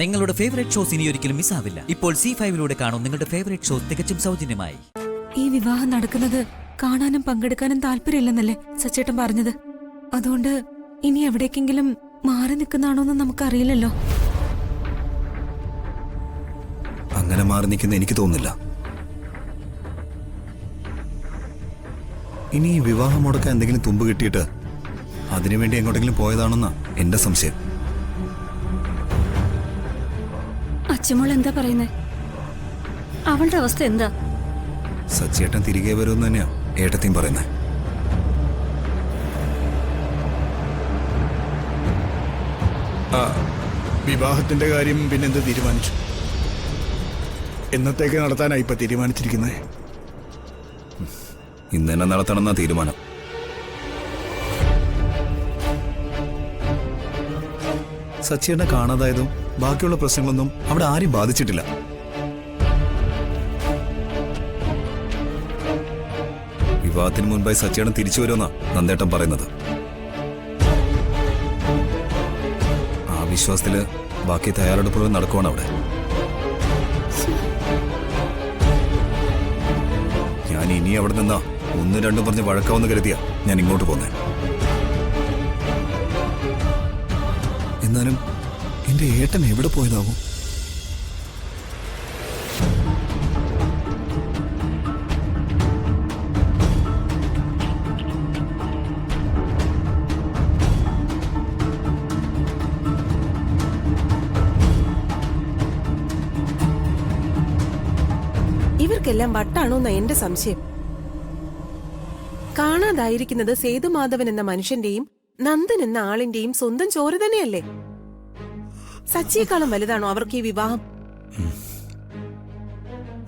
നിങ്ങളുടെ favourite shows ഇനി ഒരിക്കലും മിസ്സാവില്ല. ഇപ്പോൾ C5 കാണും നിങ്ങളുടെ ഫേവറേറ്റ് ഷോസ് തികച്ചും സൗജന്യമായി. ഈ വിവാഹം നടക്കുന്നത് കാണാനും പങ്കെടുക്കാനും താല്പര്യമില്ലെന്നല്ലേ സച്ചേട്ടൻ പറഞ്ഞത്. അതുകൊണ്ട് ഇനി എവിടേക്കെങ്കിലും മാറി നിൽക്കുന്നതാണോന്ന് നമുക്കറിയില്ലല്ലോ. അങ്ങനെ മാറി നിൽക്കുന്ന എനിക്ക് തോന്നുന്നില്ല. ഇനി ഈ വിവാഹം മുടക്കാൻ എന്തെങ്കിലും തുമ്പ് കിട്ടിയിട്ട് അതിനുവേണ്ടി എങ്ങോട്ടെങ്കിലും പോയതാണെന്നാ എന്റെ സംശയം. അച്ഛമോൾ എന്താ പറയുന്നേ? അവളുടെ അവസ്ഥ എന്താ? സച്ചിയേട്ടൻ തിരികെ വരുമെന്ന് തന്നെയാ ഏട്ടത്തിയും പറയുന്നേ. വിവാഹത്തിന്റെ കാര്യം പിന്നെന്ത് തീരുമാനിച്ചു? എന്നത്തേക്ക് നടത്താനായി ഇപ്പൊ തീരുമാനിച്ചിരിക്കുന്നത്? ഇന്ന് തന്നെ നടത്തണമെന്നാ തീരുമാനം. സച്ചിയേട്ടനെ കാണാതായതും ബാക്കിയുള്ള പ്രശ്നങ്ങളൊന്നും അവിടെ ആരും ബാധിച്ചിട്ടില്ല. വിവാഹത്തിന് മുൻപായി സച്ചിയേട്ടൻ തിരിച്ചു വരുമെന്നാ നന്ദേട്ടൻ പറയുന്നത്. ആ വിശ്വാസത്തില് ബാക്കി തയ്യാറെടുപ്പുകൾ നടക്കുവാണ് അവിടെ. ഞാൻ ഇനി അവിടെ നിന്നാ ഒന്നും രണ്ടും പറഞ്ഞ് വഴക്കാവെന്ന് കരുതിയാ ഞാൻ ഇങ്ങോട്ട് പോന്നേ. എന്നാലും എന്റെ ഏട്ടൻ എവിടെ പോയതാവും? ഇവർക്കെല്ലാം വട്ടാണോന്ന എന്റെ സംശയം. കാണാതായിരിക്കുന്നത് സേതുമാധവൻ എന്ന മനുഷ്യന്റെയും നന്ദൻ എന്ന ആളിന്റെയും സ്വന്തം ചോര തന്നെയല്ലേ? സച്ചിയെക്കാളും വലുതാണോ അവർക്ക് ഈ വിവാഹം?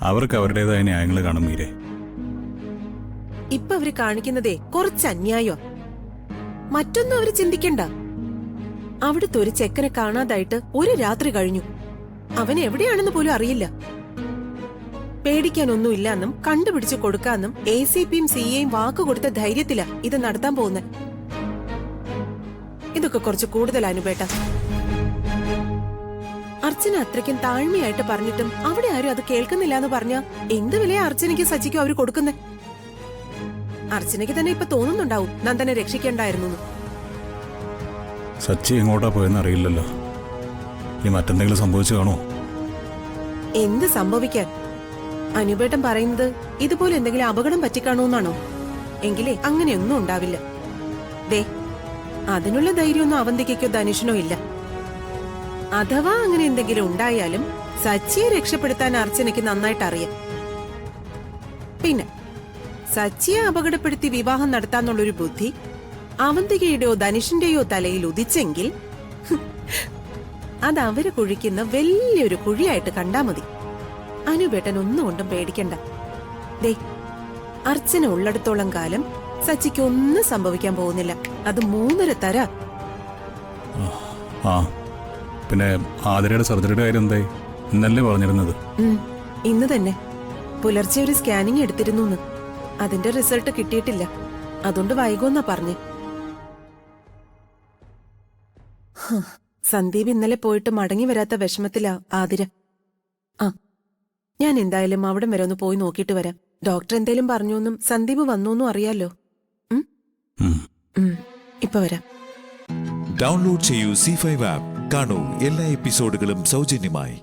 അവർക്ക് അവരുടേതായ ന്യായങ്ങൾ കാണും മീരെ. ഇപ്പൊ അവര് കാണിക്കുന്നതേ കുറച്ച് അന്യായോ. മറ്റൊന്നും അവര് ചിന്തിക്കണ്ട. അവിടുത്തെ ഒരു ചെക്കനെ കാണാതായിട്ട് ഒരു രാത്രി കഴിഞ്ഞു. അവൻ എവിടെയാണെന്ന് പോലും അറിയില്ല. പേടിക്കാനൊന്നുമില്ല എന്നും കണ്ടുപിടിച്ചു കൊടുക്കാന്നും ACPയും CAയും വാക്കുകൊടുത്ത ധൈര്യത്തിലാ ഇത് നടത്താൻ പോകുന്നത്. ഇതൊക്കെ കുറച്ച് കൂടുതൽ അനുപേട്ട. അർച്ചന അത്രയ്ക്കും താഴ്മയായിട്ട് പറഞ്ഞിട്ടും അവിടെ ആരും അത് കേൾക്കുന്നില്ല എന്ന് പറഞ്ഞാ എന്ത് വിലയാ അർച്ചനയ്ക്കും സച്ചിക്കും അവര് കൊടുക്കുന്നേ? അർച്ചനയ്ക്ക് തന്നെ ഇപ്പൊ തോന്നുന്നുണ്ടാവും നന്ദനെ രക്ഷിക്കേണ്ടായിരുന്നു. സച്ചി എങ്ങോട്ടാ പോയെന്ന് അറിയില്ലല്ലോ. ഇനി മറ്റെന്തെങ്കിലും സംഭവിച്ചു കാണോ? എന്ത് സംഭവിക്കാൻ? അനുപേട്ടൻ പറയുന്നത് ഇതുപോലെ എന്തെങ്കിലും അപകടം പറ്റിക്കാണോന്നാണോ? എങ്കിലേ അങ്ങനെയൊന്നും ഉണ്ടാവില്ല. ദേ, അതിനുള്ള ധൈര്യമൊന്നും അവന്തിക്കോ ധനുഷിനോ ഇല്ല. അഥവാ അങ്ങനെ എന്തെങ്കിലും ഉണ്ടായാലും സച്ചിയെ രക്ഷപ്പെടുത്താൻ അർച്ചനയ്ക്ക് നന്നായിട്ട് അറിയാം. പിന്നെ സച്ചിയെ അപകടപ്പെടുത്തി വിവാഹം നടത്താന്നുള്ളൊരു ബുദ്ധി അവന്തികയുടെയോ ധനുഷിന്റെയോ തലയിൽ ഉദിച്ചെങ്കിൽ അത് അവര് കുഴിക്കുന്ന വലിയൊരു കുഴിയായിട്ട് കണ്ടാ മതി. അനുപേട്ടൻ ഒന്നുകൊണ്ടും പേടിക്കണ്ട. ദേ, അർച്ചന ഉള്ളിടത്തോളം കാലം സച്ചിക്ക് ഒന്നും സംഭവിക്കാൻ പോകുന്നില്ല. അത് 3.5 തര. പിന്നെ ആതിരയുടെ സർജറിയുടെ കാര്യം എന്തായി? ഇന്നല്ലേ പറഞ്ഞിരുന്നത്? ഇന്ന് തന്നെ പുലർച്ചെ ഒരു സ്കാനിങ് എടുത്തിരുന്നു. അതിന്റെ റിസൾട്ട് കിട്ടിയിട്ടില്ല. അതുകൊണ്ട് വൈകുമെന്നാ പറഞ്ഞേ. സന്ദീപ് ഇന്നലെ പോയിട്ട് മടങ്ങി വരാത്ത വിഷമത്തിലാ ആതിര. ഞാൻ എന്തായാലും അവിടം വരെ ഒന്ന് പോയി നോക്കിയിട്ട് വരാം. ഡോക്ടർ എന്തേലും പറഞ്ഞോന്നും സന്ദീപ് വന്നോന്നും അറിയാലോ. ഇപ്പൊ വരാം. ഡൗൺലോഡ് ചെയ്യൂ C5 ആപ്പ്. കാണൂ എല്ലാ എപ്പിസോഡുകളും സൗജന്യമായി.